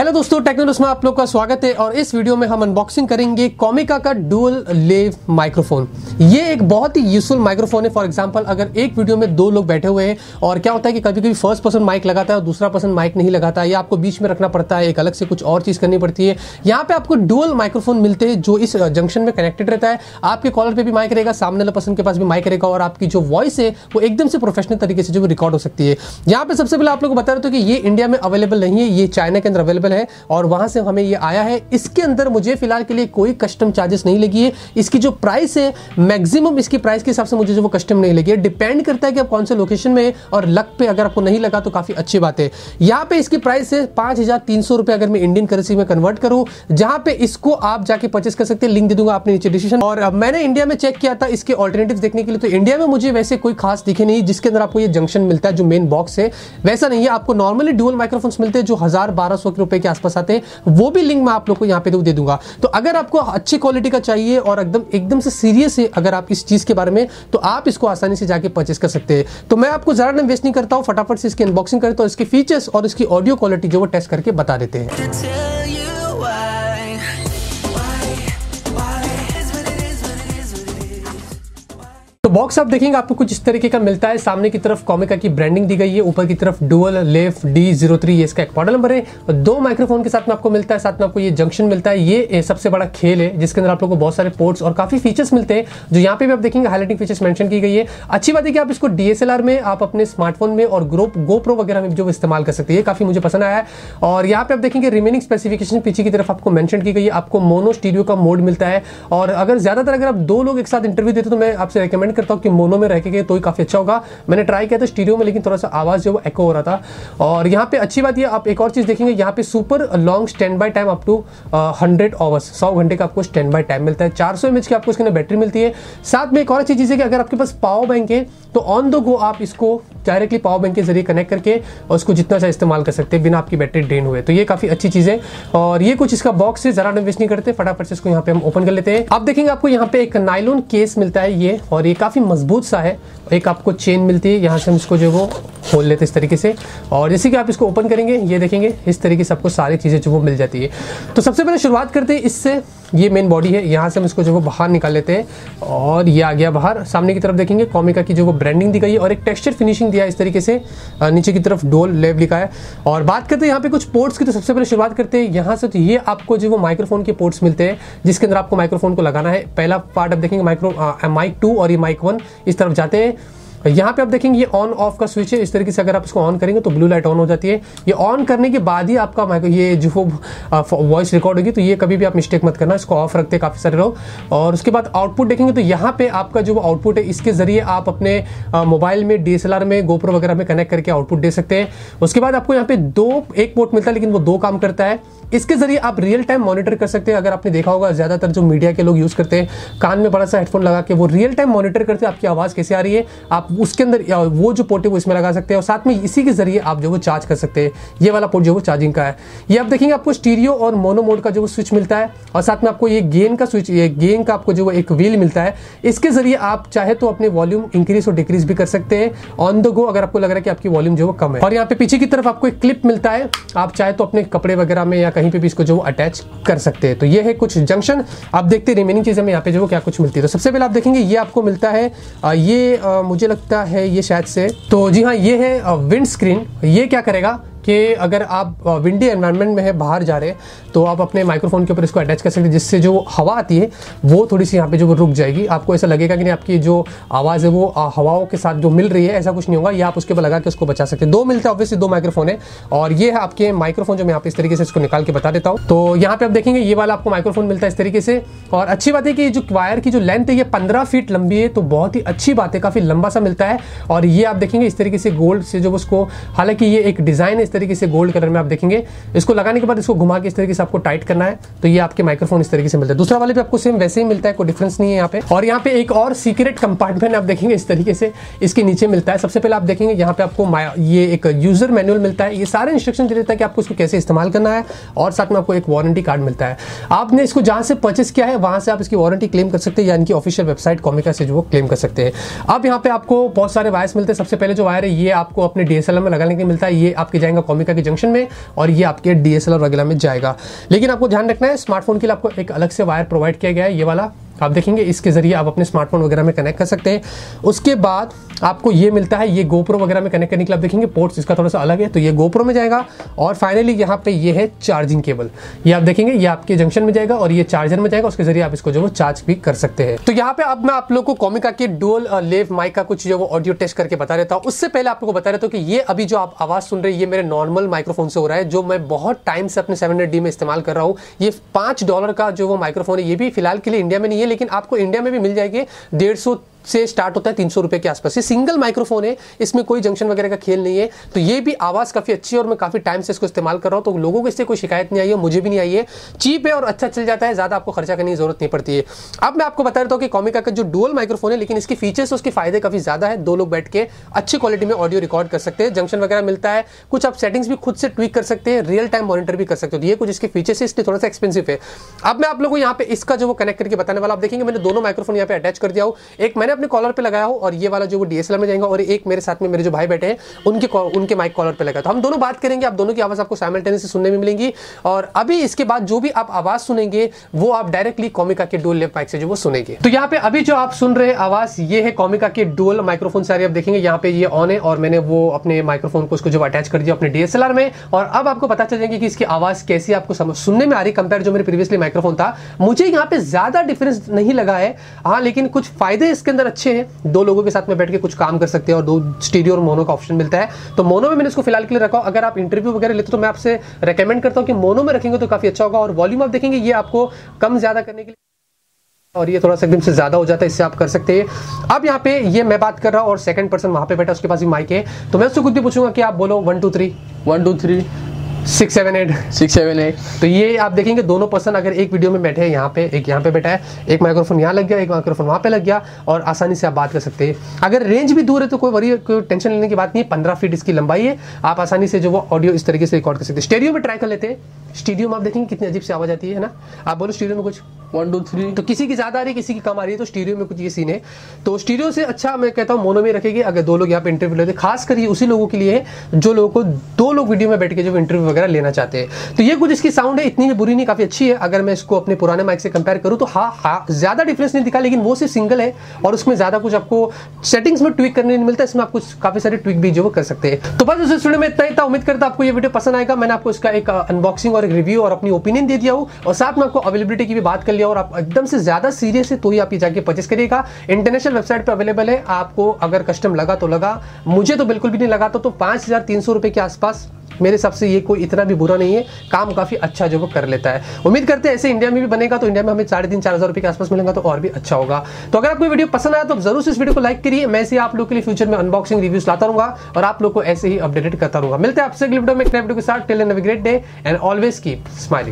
Hello दोस्तों, टेक्नोरेविव्यू में आप लोग का स्वागत है। और इस वीडियो में हम अनबॉक्सिंग करेंगे कॉमिका का डुअल लेव माइक्रोफोन। ये एक बहुत ही यूजफुल माइक्रोफोन है। फॉर एग्जांपल, अगर एक वीडियो में दो लोग बैठे हुए हैं और क्या होता है कि कभी कभी फर्स्ट पर्सन माइक लगाता है और दूसरा पर्सन माइक नहीं लगाता, या आपको बीच में रखना पड़ता है, एक अलग से कुछ और चीज करनी पड़ती है। यहाँ पे आपको डुअल माइक्रोफोन मिलते हैं जो इस जंक्शन में कनेक्टेड रहता है। आपके कॉलर पे भी माइक रहेगा, सामने वाले पर्सन के पास भी माइक रहेगा और आपकी जो वॉइस है वो एकदम से प्रोफेशनल तरीके से जो रिकॉर्ड हो सकती है। यहाँ पे सबसे पहले आप लोग बता रहे थे कि ये इंडिया में अवेलेबल नहीं है, ये चाइना के अंदर अवेलेबल है और वहां से हमें ये आया है। इसके अंदर मुझे फिलहाल के लिए कोई कस्टम चार्जेस नहीं लगी है। इसकी जो प्राइस है मैक्सिमम इसकी प्राइस के हिसाब से मुझे जो वो कस्टम नहीं लगी है। डिपेंड करता है कि आप कौन से लोकेशन में, और लक पे अगर आपको नहीं लगा तो काफी अच्छी बात है। यहाँ पे इसकी प्राइस है 5300 रुपए अगर मैं इंडियन करेंसी में कन्वर्ट करूं, जहां पे इसको आप जाके परचेस कर सकते हैं। लिंक दे दूंगा आपने नीचे डिस्क्रिप्शन। और मैंने इंडिया में चेक किया था इसके ऑल्टरनेटिव्स देखने के लिए, तो इंडिया में मुझे वैसे कोई खास दिखे नहीं जिसके अंदर आपको ये जंक्शन मिलता है जो मेन बॉक्स है। वैसा नहीं है, आपको नॉर्मली डुअल माइक्रोफोन्स मिलते हैं जो 1000-1200 रुपए के आसपास आते हैं। वो भी लिंक मैं आप लोग को यहाँ पे दे दूंगा। तो अगर आपको अच्छी क्वालिटी का चाहिए और एकदम से सीरियस है अगर आप इस चीज के बारे में, तो आप इसको आसानी से जाके परचेस कर सकते हैं। तो मैं आपको ज्यादा टाइम वेस्ट नहीं करता हूँ, फटाफट से इसकी अनबॉक्सिंग करता हूँ, इसके फीचर्स और इसकी ऑडियो क्वालिटी जो वो टेस्ट करके बता देते हैं। तो बॉक्स आप देखेंगे आपको कुछ इस तरीके का मिलता है। सामने की तरफ कॉमिका की ब्रांडिंग दी गई है, ऊपर की तरफ डुअल लेव D03 ये इसका एक मॉडल नंबर है। दो माइक्रोफोन के साथ में आपको मिलता है, साथ में आपको ये जंक्शन मिलता है। ये सबसे बड़ा खेल है जिसके अंदर आप लोगों को बहुत सारे पोर्ट्स और काफी फीचर्स मिलते हैं जो यहाँ पे भी आप देखेंगे हाईलाइटिंग फीचर्स मेंशन की गई है। अच्छी बात है कि आप इसको DSLR में, आप अपने स्मार्टफोन में और GoPro वगैरह में जो इस्तेमाल कर सकते हैं, काफी मुझे पसंद आया है। और यहाँ पे आप देखेंगे रिमेनिंग स्पेसिफिकेशन पीछे की तरफ आपको मेंशन की गई है। आपको मोनो स्टीरियो का मोड मिलता है और अगर ज्यादातर अगर आप दो लोग एक साथ इंटरव्यू देते तो मैं आपसे रिकमेंड करता हूँ कि मोनो में तो ही काफी अच्छा होगा। मैंने ट्राई किया था स्टीरियो में, लेकिन थोड़ा सा आवाज जो वो एको हो रहा था। और यहाँ पे अच्छी बात ये आप एक और चीज देखेंगे, यहाँ पे super long standby time up to 100 hours, 100 घंटे का आपको स्टैंड बाय टाइम मिलता है। 400 mAh की आपको इसके अंदर बैटरी मिलती है। साथ में एक और अच्छी चीज है कि अगर आपके पास पावर बैंक है तो ऑन द गो आप इसको डायरेक्टली पावर बैंक के जरिए कनेक्ट करके और उसको जितना चाहे इस्तेमाल कर सकते हैं बिना आपकी बैटरी ड्रेन हुए। तो ये काफी अच्छी चीज है। और ये कुछ इसका बॉक्स है, जरा टाइम वेस्ट नहीं करते, फटाफट से इसको यहाँ पे हम ओपन कर लेते हैं। आप देखेंगे आपको यहाँ पे एक नायलॉन केस मिलता है ये, और ये काफी मजबूत सा है। एक आपको चेन मिलती है, यहाँ से हम इसको जो वो खोल लेते हैं इस तरीके से। और जैसे कि आप इसको ओपन करेंगे ये देखेंगे इस तरीके से आपको सारी चीजें जो वो मिल जाती है। तो सबसे पहले शुरुआत करते हैं इससे। ये मेन बॉडी है, यहाँ से हम इसको जो वो बाहर निकाल लेते हैं और ये आ गया बाहर। सामने की तरफ देखेंगे कॉमिका की जो वो ब्रांडिंग दी गई है और एक टेक्सचर फिनिशिंग दिया है इस तरीके से। नीचे की तरफ डुअल लेव लिखा है। और बात करते हैं यहाँ पे कुछ पोर्ट्स की, तो सबसे पहले शुरुआत करते हैं यहाँ से। तो ये आपको जो वो माइक्रोफोन के पोर्ट्स मिलते हैं जिसके अंदर आपको माइक्रोफोन को लगाना है। पहला पार्ट आप देखेंगे माइक 2 और ये माइक 1 इस तरफ जाते हैं। यहाँ पे आप देखेंगे ये ऑन ऑफ का स्विच है। इस तरीके से अगर आप इसको ऑन करेंगे तो ब्लू लाइट ऑन हो जाती है। ये ऑन करने के बाद ही आपका ये जो वॉइस रिकॉर्ड होगी, तो ये कभी भी आप मिस्टेक मत करना, इसको ऑफ रखते हैं काफी सारे लोग। और उसके बाद आउटपुट देखेंगे तो यहाँ पे आपका जो आउटपुट है इसके जरिए आप अपने मोबाइल में, DSLR में, GoPro वगैरह में कनेक्ट करके आउटपुट दे सकते हैं। उसके बाद आपको यहाँ पे एक पोर्ट मिलता है लेकिन वो 2 काम करता है। इसके जरिए आप रियल टाइम मॉनिटर कर सकते हैं। अगर आपने देखा होगा ज्यादातर जो मीडिया के लोग यूज करते हैं, कान में बड़ा सा हेडफोन लगा के वो रियल टाइम मॉनिटर करते हैं आपकी आवाज कैसे आ रही है। आप उसके अंदर वो जो पोर्ट है वो इसमें लगा सकते हैं और साथ में इसी के जरिए आप जो वो चार्ज कर सकते हैं। ये वाला पोर्ट जो वो चार्जिंग का है। ये आप देखेंगे आपको स्टीरियो और मोनो मोड का जो वो स्विच मिलता है और साथ में आपको ये गेन का स्विच, ये गेन का आपको जो वो एक व्हील मिलता है। इसके जरिए आप चाहे तो अपने वॉल्यूम इंक्रीज और डिक्रीज भी कर सकते हैं ऑन द गो, अगर आपको लग रहा है कि आपकी वॉल्यूम जो वो कम है। और यहाँ पे पीछे की तरफ आपको एक क्लिप मिलता है, आप चाहे तो अपने कपड़े वगैरह में या कहीं पे भी इसको जो अटैच कर सकते हैं। तो ये है कुछ जंक्शन। आप देखते हैं रिमेनिंग चीजें में यहाँ पे जो क्या कुछ मिलती है। तो सबसे पहले आप देखेंगे ये आपको मिलता है ये मुझे लगता है ये शायद से, तो जी हाँ ये है विंड स्क्रीन। ये क्या करेगा कि अगर आप विंडी एनवायरनमेंट में है, बाहर जा रहे हैं, तो आप अपने माइक्रोफोन के ऊपर इसको अटैच कर सकते हैं, जिससे जो हवा आती है वो थोड़ी सी यहाँ पे जो वो रुक जाएगी। आपको ऐसा लगेगा कि नहीं आपकी जो आवाज़ है वो हवाओं के साथ जो मिल रही है, ऐसा कुछ नहीं होगा। ये आप उसके ऊपर लगा के उसको बचा सकते हैं। 2 मिलता है, ऑब्वियसली 2 माइक्रोफोन है। और ये है आपके माइक्रोफोन जो मैं यहाँ पे इस तरीके से इसको निकाल के बता देता हूँ। तो यहाँ पे आप देखेंगे ये वाला आपको माइक्रोफोन मिलता है इस तरीके से। और अच्छी बात है कि जो वायर की जो लेंथ है ये 15 फीट लंबी है, तो बहुत ही अच्छी बात है, काफी लंबा सा मिलता है। और ये आप देखेंगे इस तरीके से गोल्ड से जो उसको, हालांकि ये एक डिजाइन है इस तरीके से गोल्ड कलर में, आप देखेंगे इसको लगाने के बाद इसको घुमा के इस तरीके से आपको टाइट करना है, तो ये आपके माइक्रोफोन इस तरीके से मिलता है। दूसरा वाले पे आपको सेम वैसे ही मिलता है, कोई डिफरेंस नहीं है यहाँ पे। और यहाँ पे एक और सीक्रेट कंपार्टमेंट आप देखेंगे इस तरीके से इसके नीचे मिलता है। सबसे पहले आप देखेंगे यहाँ पे आपको ये एक यूजर मैनुअल मिलता है। ये सारे इंस्ट्रक्शन दे देता है कि आपको इसको कैसे इस्तेमाल करना है और साथ में आपको एक वारंटी कार्ड मिलता है। आपने इसको जहां से परचेस किया है वहां से आप इसकी वारंटी क्लेम कर सकते हैं, यानी कि ऑफिशियल वेबसाइट कॉमिका से जो क्लेम कर सकते हैं। अब यहाँ पे आपको बहुत सारे वायर्स मिलते हैं। सबसे पहले जो वायर है ये आपको अपने DSLR में लगाने के लिए मिलता है। ये आपके जाएंगे कॉमिका के जंक्शन में और ये आपके DSLR वगैरह में जाएगा। लेकिन आपको ध्यान रखना है, स्मार्टफोन के लिए आपको एक अलग से वायर प्रोवाइड किया गया है, ये वाला आप देखेंगे, इसके जरिए आप अपने स्मार्टफोन वगैरह में कनेक्ट कर सकते हैं। उसके बाद आपको ये मिलता है, ये GoPro वगैरह में कनेक्ट करने के लिए आप देखेंगे पोर्ट्स इसका थोड़ा सा अलग है, तो ये GoPro में जाएगा। और फाइनली यहाँ पे ये है चार्जिंग केबल, ये आप देखेंगे ये आपके जंक्शन में जाएगा और ये चार्जर में जाएगा, उसके जरिए आप इसको जो वो चार्ज भी कर सकते हैं। तो यहाँ पे अब मैं आप लोग को कॉमिका के डुअल लेव माइक का कुछ जो वो ऑडियो टेस्ट करके बता देता हूँ। उससे पहले आप लोग को बता देता हूँ कि ये अभी जो आप आवाज सुन रहे हैं ये मेरे नॉर्मल माइक्रोफोन से हो रहा है, जो मैं बहुत टाइम से अपने 700D में इस्तेमाल कर रहा हूँ। ये $5 का जो वो माइक्रोफोन है, ये भी फिलहाल के लिए इंडिया में नहीं है, लेकिन आपको इंडिया में भी मिल जाएगी। 150 से स्टार्ट होता है, 300 रुपए के आसपास। ये सिंगल माइक्रोफोन है, इसमें कोई जंक्शन वगैरह का खेल नहीं है। तो ये भी आवाज काफी अच्छी है और मैं काफी टाइम से इसको इस्तेमाल कर रहा हूं, तो लोगों को इससे कोई शिकायत नहीं आई है, मुझे भी नहीं आई है। चीप है और अच्छा चल जाता है, ज्यादा आपको खर्चा करने की जरूरत नहीं पड़ती है। अब मैं आपको बता देता हूं कि कॉमिका का जो डुअल माइक्रोफोन है, लेकिन इसके फीचर्स, उसके फायदे काफी ज्यादा है। 2 लोग बैठ के अच्छी क्वालिटी में ऑडियो रिकॉर्ड कर सकते हैं, जंक्शन वगैरह मिलता है, कुछ आप सेटिंग्स भी खुद से ट्वीक कर सकते हैं, रियल टाइम मॉनिटर भी कर सकते हो। ये कुछ इसके फीचर्स है, इसलिए थोड़ा सा एक्सपेंसिव है। अब मैं आप लोगों को यहाँ पे इसका जो वो कनेक्ट करके बताने वाला, आप देखेंगे मैंने दोनों माइक्रोफोन यहाँ पे अटैच कर दिया हूँ। एक मैंने अपने कॉलर पे लगाया और ये वाला जो वो DSLR में जाएगा, और एक मेरे साथ में मेरे जो भाई बैठे हैं उनके माइक कॉलर पे लगा। तो हम दोनों बात करेंगे, आप दोनों की आवाज आपको साइमल्टेनियसली सुनने में मिलेंगी। और अभी इसके बाद जो भी आप आवाज सुनेंगे वो आप डायरेक्टली कॉमिका के डुअल लेव माइक से जो वो सुनेंगे। तो यहाँ पे अभी जो आप सुन रहे हैं आवाज, ये है कॉमिका के डुअल माइक्रोफोन सारे। आप देखेंगे यहाँ पे ये ऑन है और मैंने वो अपने माइक्रोफोन को उसको जो अटैच कर दिया अपने DSLR में। और अब आपको पता चल जाएगी कि इसकी आवाज कैसी आपको सुनने में आ रही कंपेयर जो मेरे प्रीवियसली माइक्रोफोन था। मुझे यहाँ पे ज्यादा डिफरेंस नहीं लगा है, हाँ, लेकिन कुछ फायदे इसके अंदर अच्छे हैं। 2 लोगों के साथ में बैठ के कुछ काम कर सकते हैं और 2 स्टीरियो और मोनो का ऑप्शन मिलता है। तो मोनो में मैंने इसको फिलहाल के लिए रखा। अगर आप इंटरव्यू वगैरह लेते तो मैं आपसे रेकमेंड करता हूं कि मोनो में रखेंगे तो काफी अच्छा होगा। और वॉल्यूम आप देखेंगे ये आपको कम ज्यादा करने के लिए, और ये थोड़ा सा एकदम से ज्यादा हो जाता है, इससे आप कर सकते हैं। अब यहाँ पे ये मैं बात कर रहा हूँ और सेकंड पर्सन वहां पे बैठा, उसके पास भी माइक है, तो मैं उससे खुद भी पूछूंगा कि आप बोलो 1 2 3 1 2 3 6 7 8 6 7 8। तो ये आप देखेंगे दोनों पर्सन अगर एक वीडियो में बैठे हैं, यहाँ पे एक यहाँ पे बैठा है, एक माइक्रोफोन यहाँ लग गया, एक माइक्रोफोन वहाँ पे लग गया, और आसानी से आप बात कर सकते हैं। अगर रेंज भी दूर है तो कोई टेंशन लेने की बात नहीं है। 15 फीट इसकी लंबाई है, आप आसानी से जो वो ऑडियो इस तरीके से रिकॉर्ड कर सकते हैं। स्टीरियो में ट्राई कर लेते हैं। स्टीरियो में आप देखेंगे कितनी अजीब सी आवाज आती है ना। आप बोलो स्टीरियो में कुछ 1 2 3, तो किसी की ज्यादा आ रही है, किसी की कम आ रही है, तो स्टीरियो में कुछ ये सीन है। तो स्टीरियो से अच्छा मैं कहता हूँ मोनो में रखेगी। अगर 2 लोग यहाँ पे इंटरव्यू लेते, खास कर ये उसी लोगों के लिए है जो लोगों को 2 लोग वीडियो में बैठ के जो इंटरव्यू वगैरह लेना चाहते हैं। तो ये कुछ इसकी साउंड है, इतनी बुरी नहीं, काफी अच्छी है। अगर मैं इसको अपने पुराने माइक से कंपेयर करूं तो हाँ ज्यादा डिफरेंस नहीं दिखा, लेकिन वो सिर्फ सिंगल है और उसमें ज्यादा कुछ आपको सेटिंग्स में ट्विक करने नहीं मिलता। इसमें आप कुछ काफी सारे ट्विक भी जो कर सकते हैं। तो बस इस वीडियो में इतना ही था। उम्मीद करता हूं आपको ये वीडियो पसंद आएगा। मैंने आपको इसका एक अनबॉक्सिंग और एक रिव्यू और अपनी ओपिनियन दे दिया हूं, और साथ में आपको अवेलेबिलिटी की भी बात कर लिया। और आप एकदम से ज्यादा सीरियस है तो ही आप ये जाके परचेस करिएगा। इंटरनेशनल वेबसाइट पे अवेलेबल है। आपको अगर कस्टम लगा तो लगा, मुझे तो बिल्कुल भी नहीं लगा। तो 5300 रुपए के आसपास मेरे हिसाब से ये कोई इतना भी बुरा नहीं है, काम काफी अच्छा जो वो कर लेता है। उम्मीद करते हैं ऐसे इंडिया में भी बनेगा तो इंडिया में हमें 3,500-4,000 रुपए के आसपास मिलेगा तो और भी अच्छा होगा। तो अगर आपको वीडियो पसंद आया तो जरूर से इस वीडियो को लाइक करिए। मैं ऐसे आप लोग के लिए फ्यूचर में अनबॉक्सिंग रिव्यूज लाता रहूंगा और आप लोग को ऐसे ही अपडेटेड करता रहूंगा। मिलते हैं आपसे अगले वीडियो में एक नए वीडियो के साथ। Till then have a great day and always keep smiling.